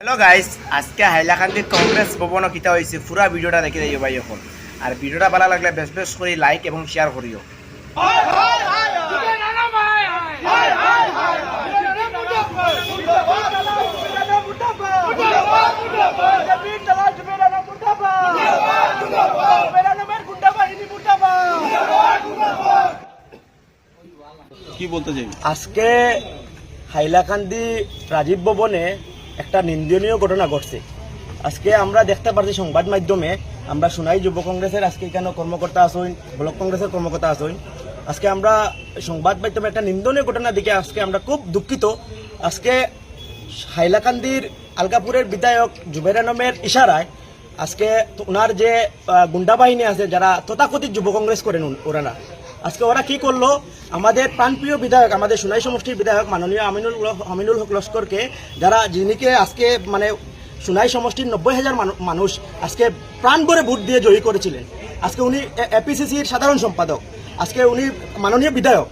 Hello guys, আজকে হাইলাকান্দি কংগ্রেস ভবন কিতা হয়েছে পুরা ভিডিওটা দেখে যাইও ভাই এখন। আর ভিডিওটা ভালো লাগলে বেশ বেশ করে লাইক এবং শেয়ার করিও। কি বলতে চাই? আজকে হাইলাকান্দি রাজীব ভবনে একটা নিন্দনীয় ঘটনা ঘটছে। আজকে আমরা দেখতে পাচ্ছি সংবাদ মাধ্যমে, আমরা শুনাই যুব কংগ্রেসের আজকে এখানে কর্মকর্তা আসেন, ব্লক কংগ্রেসের কর্মকর্তা আসেন। আজকে আমরা সংবাদ মাধ্যমে একটা নিন্দনীয় ঘটনা দিকে আজকে আমরা খুব দুঃখিত। আজকে হাইলাকান্দির আলগাপুরের বিধায়ক জুবের আলমের ইশারায় আজকে ওনার যে গুন্ডা বাহিনী আছে যারা তথাকথিত যুব কংগ্রেস করেন ওরা আজকে ওরা কি করলো, আমাদের প্রাণপ্রিয় বিধায়ক, আমাদের সোনাই সমষ্টির বিধায়ক মাননীয় আমিনুল হক লস্করকে, যারা যিনিকে আজকে মানে সোনাই সমষ্টির 90,000 মানুষ আজকে প্রাণ ভরে ভোট দিয়ে জয়ী করেছিলেন। আজকে উনি এপিসিসির সাধারণ সম্পাদক, আজকে উনি মাননীয় বিধায়ক।